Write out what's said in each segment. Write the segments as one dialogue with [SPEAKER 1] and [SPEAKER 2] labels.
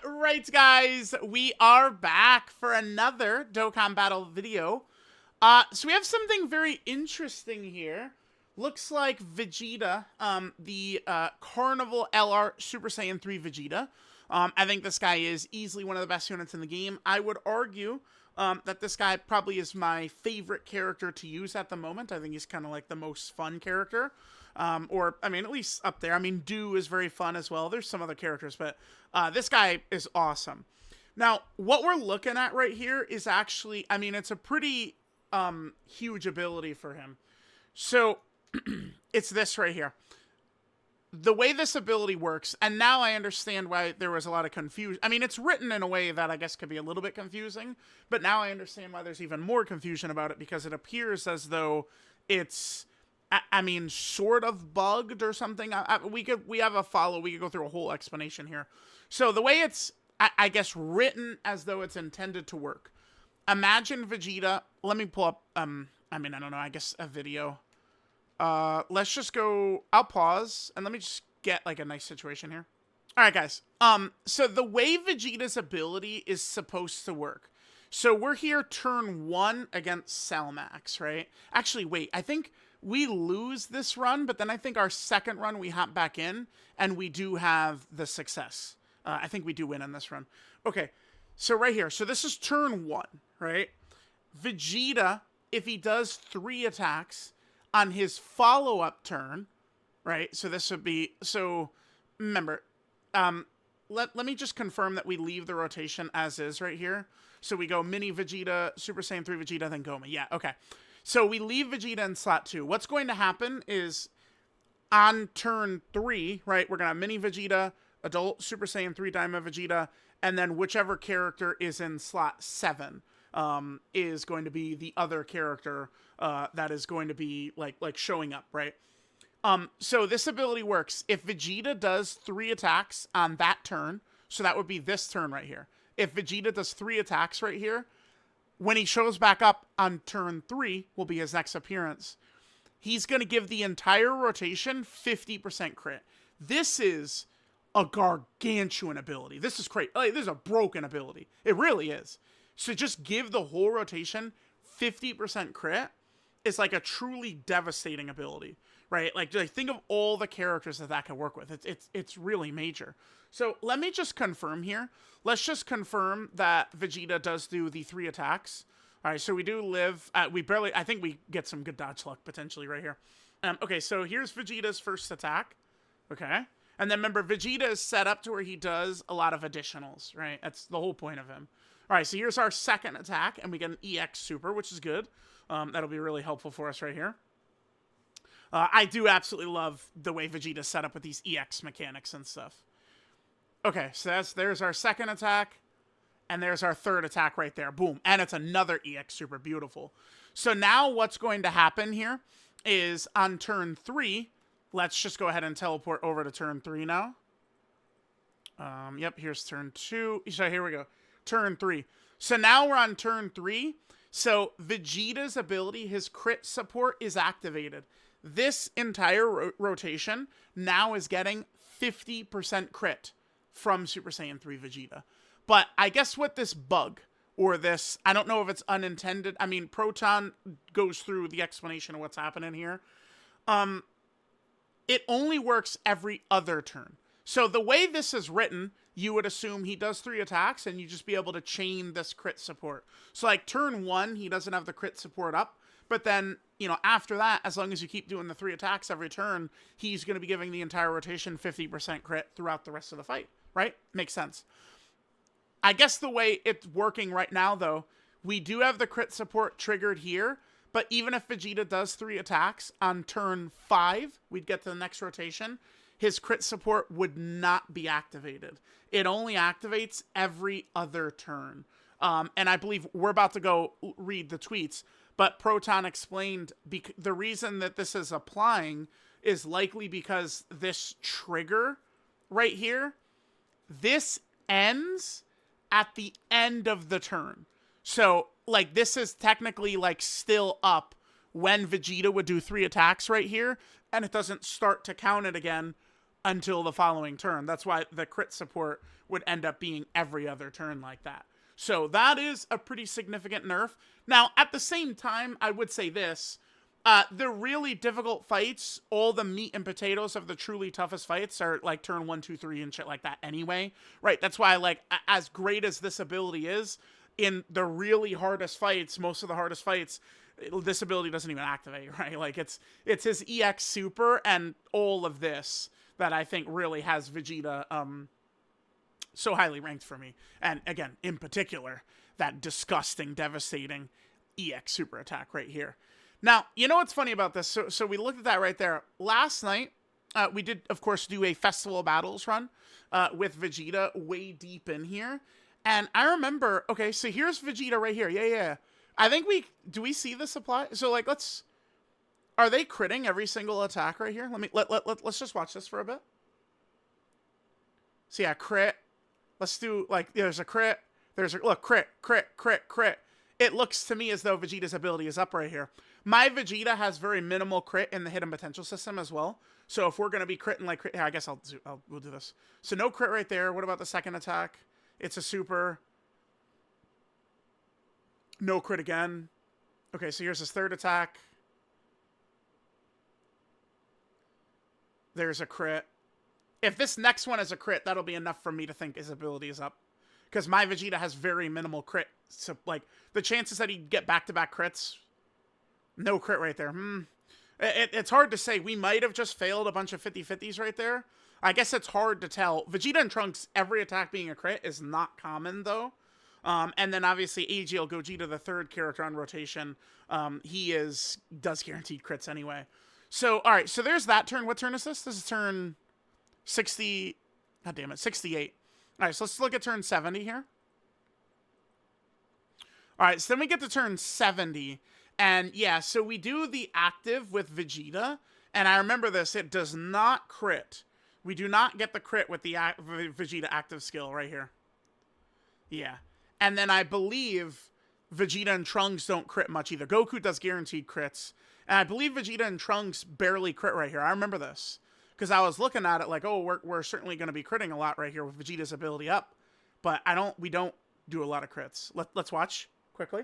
[SPEAKER 1] Right, guys, we are back for another Dokkan Battle video. So we have something very interesting here. Looks like Vegeta, the Carnival LR Super Saiyan 3 Vegeta. I think this guy is easily one of the best units in the game. I would argue that this guy probably is my favorite character to use at the moment. I think he's kind of like the most fun character. Or, I mean, at least up there. I mean, Do is very fun as well. There's some other characters, but this guy is awesome. Now, what we're looking at right here is actually, I mean, it's a pretty huge ability for him. So, it's this right here. The way this ability works, and now I understand why there was a lot of confusion. I mean, it's written in a way that I guess could be a little bit confusing, but now I understand why there's even more confusion about it, because it appears as though it's, I mean, sort of bugged or something. We have a follow. We could go through a whole explanation here. So the way it's, I guess, written as though it's intended to work. Imagine Vegeta. Let me pull up, I mean, I don't know, I guess a video. Let's just go, I'll pause, and let me just get, like, a nice situation here. Alright, guys. So the way Vegeta's ability is supposed to work. So we're here turn 1 against Salmax, right? Actually, wait, I think we lose this run, but then I think our second run we hop back in, and we do have the success. I think we do win on this run. Okay, so right here. So this is turn 1, right? Vegeta, if he does 3 attacks on his follow-up turn, right? So this would be, so remember, let me just confirm that we leave the rotation as is right here. So we go Mini Vegeta, Super Saiyan 3 Vegeta, then Goma. Yeah, okay. So we leave Vegeta in slot 2. What's going to happen is on turn 3, right, we're going to have Mini Vegeta, Adult Super Saiyan 3 DAIMA Vegeta, and then whichever character is in slot 7 is going to be the other character that is going to be like showing up, right? So this ability works. If Vegeta does 3 attacks on that turn, so that would be this turn right here. If Vegeta does 3 attacks right here, when he shows back up on turn 3, will be his next appearance, he's going to give the entire rotation 50% crit. This is a gargantuan ability. This is crazy. Like, this is a broken ability. It really is. So just give the whole rotation 50% crit is like a truly devastating ability, right? Like think of all the characters that can work with. It's really major. So let me just confirm here. Let's just confirm that Vegeta does do the 3 attacks. All right, so we do live. I think we get some good dodge luck potentially right here. Okay, so here's Vegeta's first attack. Okay. And then remember, Vegeta is set up to where he does a lot of additionals, right? That's the whole point of him. All right, so here's our second attack, and we get an EX Super, which is good. That'll be really helpful for us right here. I do absolutely love the way Vegeta's set up with these EX mechanics and stuff. Okay, so there's our second attack, and there's our third attack right there. Boom, and it's another EX Super. Beautiful. So now what's going to happen here is on turn 3, let's just go ahead and teleport over to turn 3 now. Yep, here's turn 2. So here we go. Turn 3. So now we're on turn 3. So Vegeta's ability, his crit support, is activated. This entire rotation now is getting 50% crit from Super Saiyan 3 Vegeta. But I guess with this bug, or this, I don't know if it's unintended. I mean, Proton goes through the explanation of what's happening here. It only works every other turn. So the way this is written, you would assume he does 3 attacks and you just be able to chain this crit support. So like turn 1, he doesn't have the crit support up, but then, you know, after that, as long as you keep doing the 3 attacks every turn, he's going to be giving the entire rotation 50% crit throughout the rest of the fight, right? Makes sense. I guess the way it's working right now, though, we do have the crit support triggered here, but even if Vegeta does 3 attacks on turn 5, we'd get to the next rotation, his crit support would not be activated. It only activates every other turn. And I believe we're about to go read the tweets, but Proton explained the reason that this is applying is likely because this trigger right here, this ends at the end of the turn. So, like, this is technically, like, still up when Vegeta would do 3 attacks right here, and it doesn't start to count it again until the following turn. That's why the crit support would end up being every other turn like that. So that is a pretty significant nerf. Now, at the same time, I would say this. The really difficult fights, all the meat and potatoes of the truly toughest fights are like turn 1, 2, 3 and shit like that anyway. Right, that's why, like, as great as this ability is, in the really hardest fights, most of the hardest fights, this ability doesn't even activate, right? Like, it's his EX super and all of this that I think really has Vegeta so highly ranked for me. And again, in particular, that disgusting, devastating EX super attack right here. Now, you know what's funny about this? So we looked at that right there. Last night, we did, of course, do a Festival Battles run with Vegeta way deep in here. And I remember, okay, so here's Vegeta right here. Yeah. I think do we see the supply? So, like, are they critting every single attack right here? Let's just watch this for a bit. So yeah, crit. Let's do, like, there's a crit. Look, crit. It looks to me as though Vegeta's ability is up right here. My Vegeta has very minimal crit in the hidden potential system as well. So if we're going to be critting like crit, yeah, I guess we'll do this. So no crit right there. What about the second attack? It's a super. No crit again. Okay, so here's his third attack. There's a crit. If this next one is a crit, that'll be enough for me to think his ability is up. Because my Vegeta has very minimal crit. So, like, the chances that he'd get back-to-back crits... No crit right there. It's hard to say. We might have just failed a bunch of 50-50s right there. I guess it's hard to tell. Vegeta and Trunks, every attack being a crit is not common, though. And then, obviously, AGL Gogeta, the third character on rotation, he does guaranteed crits anyway. So, all right. So, there's that turn. What turn is this? This is turn 60... God damn it. 68. All right. So, let's look at turn 70 here. All right. So, then we get to turn 70. And yeah, so we do the active with Vegeta, and I remember this, it does not crit. We do not get the crit with the Vegeta active skill right here. Yeah. And then I believe Vegeta and Trunks don't crit much either. Goku does guaranteed crits, and I believe Vegeta and Trunks barely crit right here. I remember this, because I was looking at it like, oh, we're certainly going to be critting a lot right here with Vegeta's ability up, but we don't do a lot of crits. Let's watch quickly.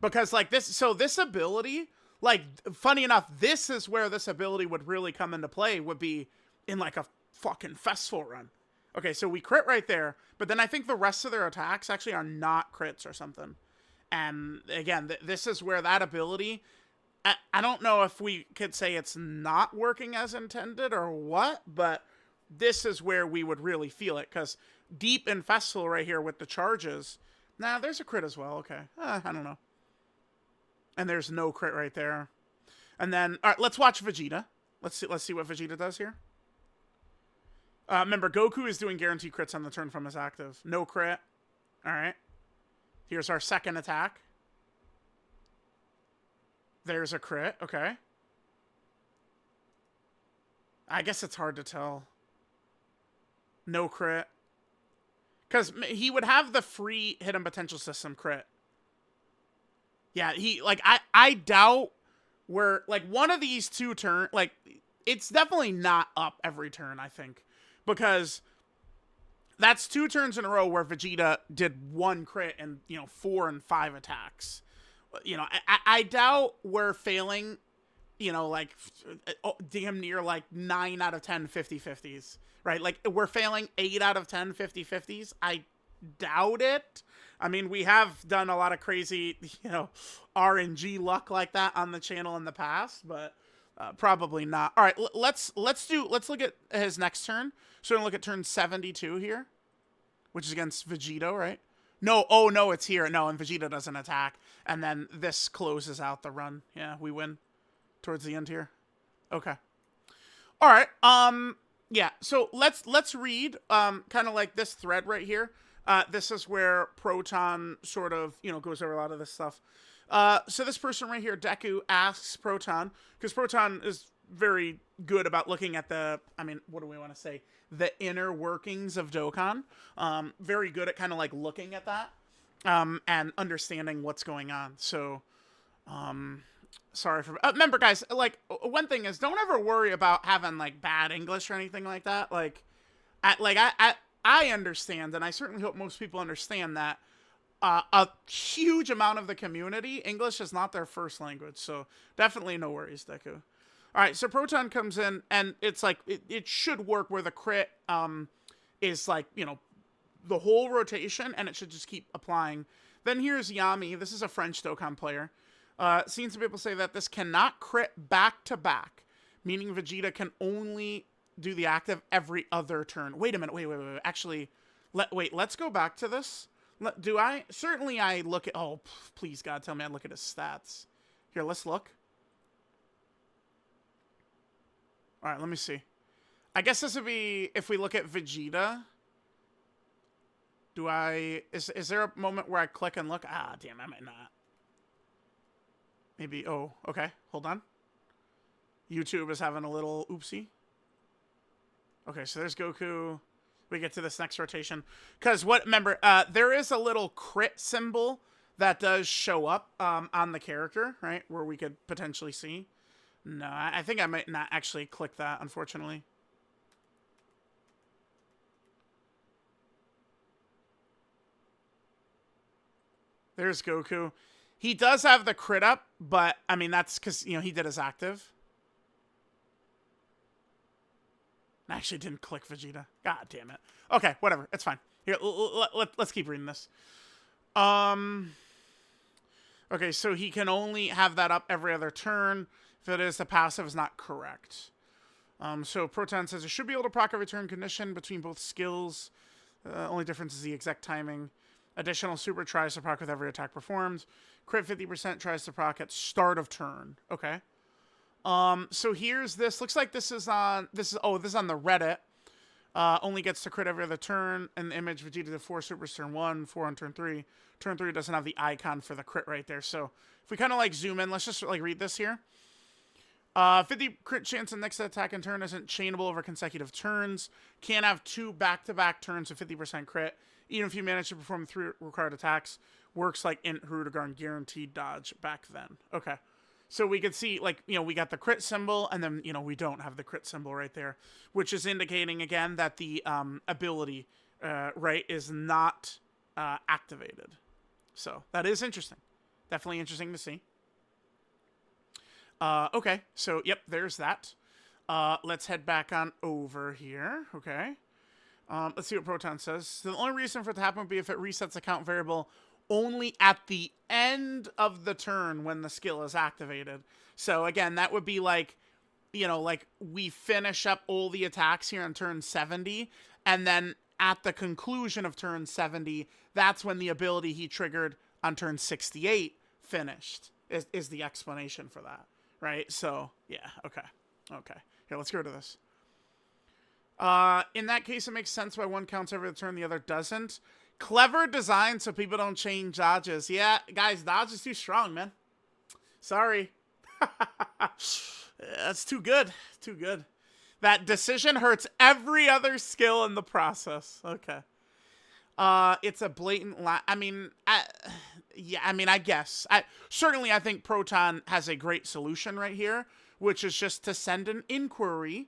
[SPEAKER 1] Because, like, this ability, like, funny enough, this is where this ability would really come into play, would be in, like, a fucking festival run. Okay, so we crit right there, but then I think the rest of their attacks actually are not crits or something. And, again, this is where that ability, I don't know if we could say it's not working as intended or what, but this is where we would really feel it, because deep in festival right here with the charges, nah, there's a crit as well, okay. I don't know. And there's no crit right there. And then, all right, let's watch Vegeta. Let's see what Vegeta does here. Remember, Goku is doing guaranteed crits on the turn from his active. No crit. All right. Here's our second attack. There's a crit. Okay. I guess it's hard to tell. No crit. Because he would have the free hidden potential system crit. Yeah, I doubt where, like, one of these two turns, like, it's definitely not up every turn, I think. Because that's 2 turns in a row where Vegeta did 1 crit and, 4 and 5 attacks. I doubt we're failing, like, damn near, like, 9 out of 10 50-50s, right? Like, we're failing 8 out of 10 50-50s. I doubt it. I mean, we have done a lot of crazy, RNG luck like that on the channel in the past, but probably not. All right, let's look at his next turn. So we're gonna look at turn 72 here, which is against Vegito, right? No, oh no, it's here. No, and Vegeta doesn't attack, and then this closes out the run. Yeah, we win towards the end here. Okay. All right. Yeah. So let's read kind of like this thread right here. This is where Proton sort of, goes over a lot of this stuff. So this person right here, Deku, asks Proton, because Proton is very good about looking at what do we want to say? The inner workings of Dokkan. Very good at kind of like looking at that, and understanding what's going on. So, Sorry for... remember, guys, like, one thing is, don't ever worry about having, like, bad English or anything like that. Like, I understand, and I certainly hope most people understand that a huge amount of the community, English is not their first language, so definitely no worries, Deku. All right, so Proton comes in, and it's like, it should work where the crit is like, you know, the whole rotation, and it should just keep applying. Then here's Yami. This is a French Dokkan player. Seen some people say that this cannot crit back-to-back, meaning Vegeta can only do the active every other turn. Wait a minute, wait. Actually, let's go back to this. Certainly I look at... Oh, please, God, tell me I look at his stats. Here, let's look. All right, let me see. I guess this would be if we look at Vegeta. Is there a moment where I click and look? Ah, damn, I might not. Maybe, oh, okay, hold on. YouTube is having a little oopsie. Okay, so there's Goku. We get to this next rotation. Because remember, there is a little crit symbol that does show up on the character, right? Where we could potentially see. No, I think I might not actually click that, unfortunately. There's Goku. He does have the crit up, but, I mean, that's because, you know, he did his active. I actually didn't click Vegeta. God damn it. Okay, whatever. It's fine. Here, let's keep reading this. Okay, so he can only have that up every other turn. If it is, the passive is not correct. So Proton says it should be able to proc every turn condition between both skills. Only difference is the exact timing. Additional super tries to proc with every attack performed. Crit 50% tries to proc at start of turn. Okay. So here's this. Looks like this is on the Reddit. Only gets to crit every other turn. And the image Vegeta did 4 supers turn 1, 4 on turn 3. Turn 3 doesn't have the icon for the crit right there. So if we kind of like zoom in, let's just like read this here. 50 crit chance in next attack and turn isn't chainable over consecutive turns. Can't have 2 back-to-back turns of 50% crit. Even if you manage to perform 3 required attacks, works like in Hirudegarn guaranteed dodge back then. Okay. So we could see, like, you know, we got the crit symbol, and then, you know, we don't have the crit symbol right there, which is indicating, again, that the ability, right, is not activated. So that is interesting. Definitely interesting to see. Okay, so, yep, there's that. Let's head back on over here, okay? Let's see what Proton says. So the only reason for it to happen would be if it resets the count variable only at the end of the turn when the skill is activated. So, again, that would be like, you know, like we finish up all the attacks here on turn 70, and then at the conclusion of turn 70, that's when the ability he triggered on turn 68 finished, is the explanation for that. Right? So, yeah, okay. Okay. Here, let's get rid of this. In that case, it makes sense why one counts every turn, the other doesn't. Clever design so people don't change dodges. Yeah, guys, dodge is too strong, man. Sorry. That's too good. Too good. That decision hurts every other skill in the process. Okay. It's a blatant I guess. Certainly, I think Proton has a great solution right here, which is just to send an inquiry,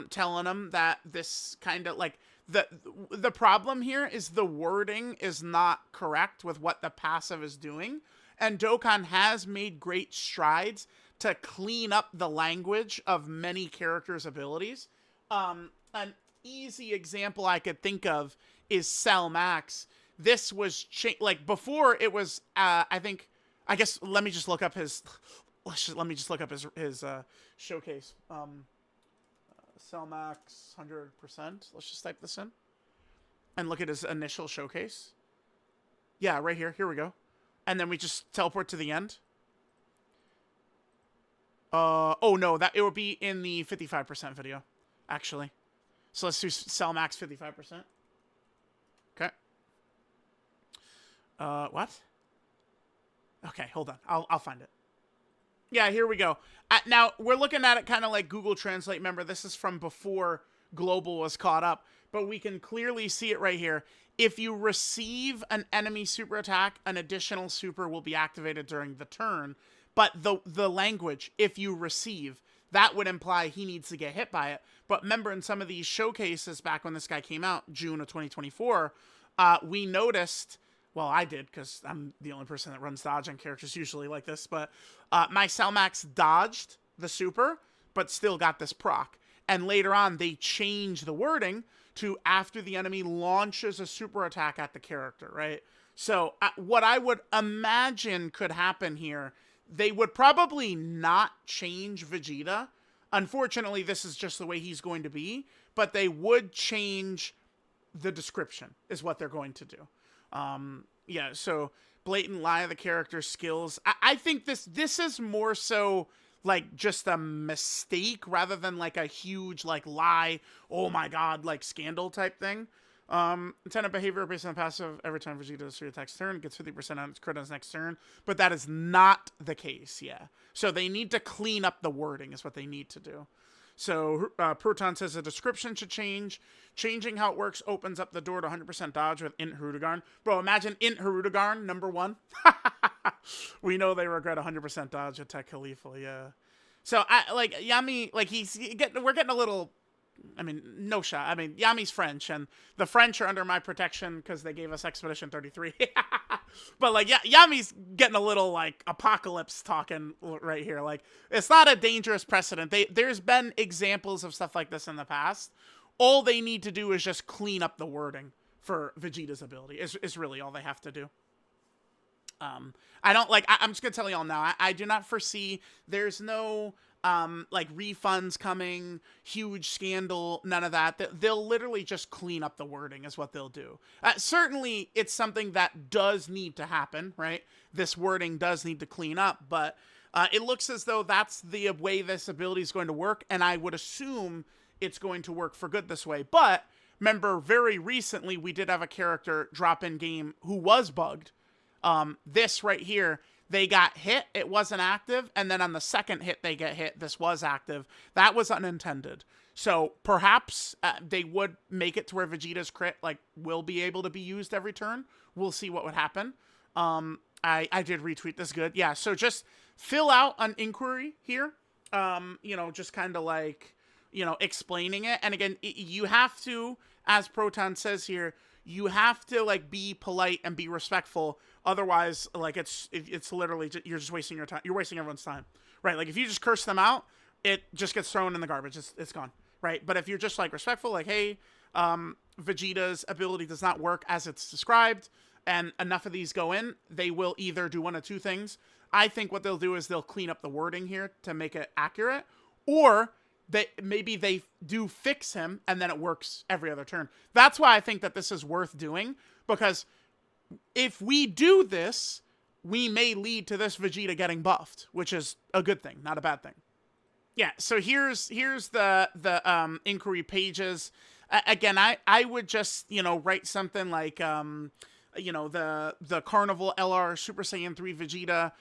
[SPEAKER 1] telling them that this kind of, like, the problem here is the wording is not correct with what the passive is doing, and Dokkan has made great strides to clean up the language of many characters' abilities. An easy example I could think of is Cell Max. This was like before it was I guess let me just look up his showcase. Cell Max 100%. Let's just type this in and look at his initial showcase. Yeah, right here. Here we go. And then we just teleport to the end. Oh no, that it would be in the 55% video, actually. So let's do Cell Max 55%. Okay. What? Okay, hold on. I'll find it. Yeah, here we go. Now, we're looking at it kind of like Google Translate. Remember, this is from before Global was caught up. But we can clearly see it right here. If you receive an enemy super attack, an additional super will be activated during the turn. But the language, if you receive, that would imply he needs to get hit by it. But remember, in some of these showcases back when this guy came out, June of 2024, we noticed, well, I did, because I'm the only person that runs dodge on characters usually like this, but my Selmax dodged the super, but still got this proc. And later on, they changed the wording to after the enemy launches a super attack at the character, right? So what I would imagine could happen here, they would probably not change Vegeta. Unfortunately, this is just the way he's going to be, but they would change the description is what they're going to do. Yeah, so blatant lie of the character's skills. I think this is more so like just a mistake rather than like a huge like lie, oh my god, like scandal type thing. Intended behavior based on passive every time Vegeta does 3 attacks turn, gets 50% on its crit on its next turn, but that is not the case, yeah. So they need to clean up the wording is what they need to do. So Proton says the description should change. Changing how it works opens up the door to 100% dodge with Int Hirudegarn. Bro, imagine Int Hirudegarn, #1. We know they regret 100% dodge attack Khalifa, yeah. So, like, Yami, like, we're getting a little, I mean, no shot. I mean, Yami's French, and the French are under my protection because they gave us Expedition 33. But, like, Yami's getting a little, like, apocalypse talking right here. Like, it's not a dangerous precedent. There's been examples of stuff like this in the past. All they need to do is just clean up the wording for Vegeta's ability. Is really all they have to do. I don't, like, I'm just gonna tell y'all now, I do not foresee, there's no, like, refunds coming, huge scandal, none of that. They'll literally just clean up the wording is what they'll do. Certainly, it's something that does need to happen, right? This wording does need to clean up, but it looks as though that's the way this ability is going to work, and I would assume it's going to work for good this way. But, remember, very recently, we did have a character drop in game who was bugged. This right here, they got hit, it wasn't active, and then on the second hit they get hit, this was active. That was unintended. So perhaps they would make it to where Vegeta's crit like will be able to be used every turn. We'll see what would happen. I did retweet this good. Yeah, so just fill out an inquiry here. You know, just kind of like, you know, explaining it. And again, you have to, as Proton says here, you have to like be polite and be respectful. Otherwise, like it's literally you're just wasting your time. You're wasting everyone's time, right? Like if you just curse them out, it just gets thrown in the garbage. It's gone, right? But if you're just like respectful, like hey, Vegeta's ability does not work as it's described, and enough of these go in, they will either do one of two things. I think what they'll do is they'll clean up the wording here to make it accurate, or maybe they do fix him and then it works every other turn. That's why I think that this is worth doing, because if we do this, we may lead to this Vegeta getting buffed, which is a good thing, not a bad thing. Yeah, so here's the inquiry pages. Again, I would just, you know, write something like, you know, the Carnival LR Super Saiyan 3 Vegeta,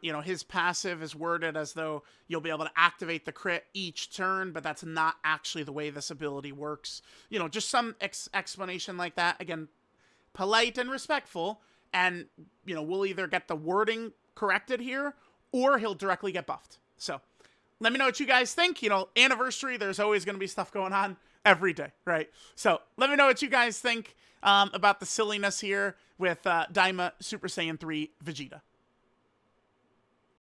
[SPEAKER 1] you know, his passive is worded as though you'll be able to activate the crit each turn, but that's not actually the way this ability works. You know, just some explanation like that. Again, polite and respectful, and, you know, we'll either get the wording corrected here, or he'll directly get buffed. So, let me know what you guys think. You know, anniversary, there's always going to be stuff going on every day, right? So, let me know what you guys think about the silliness here with DAIMA Super Saiyan 3 Vegeta.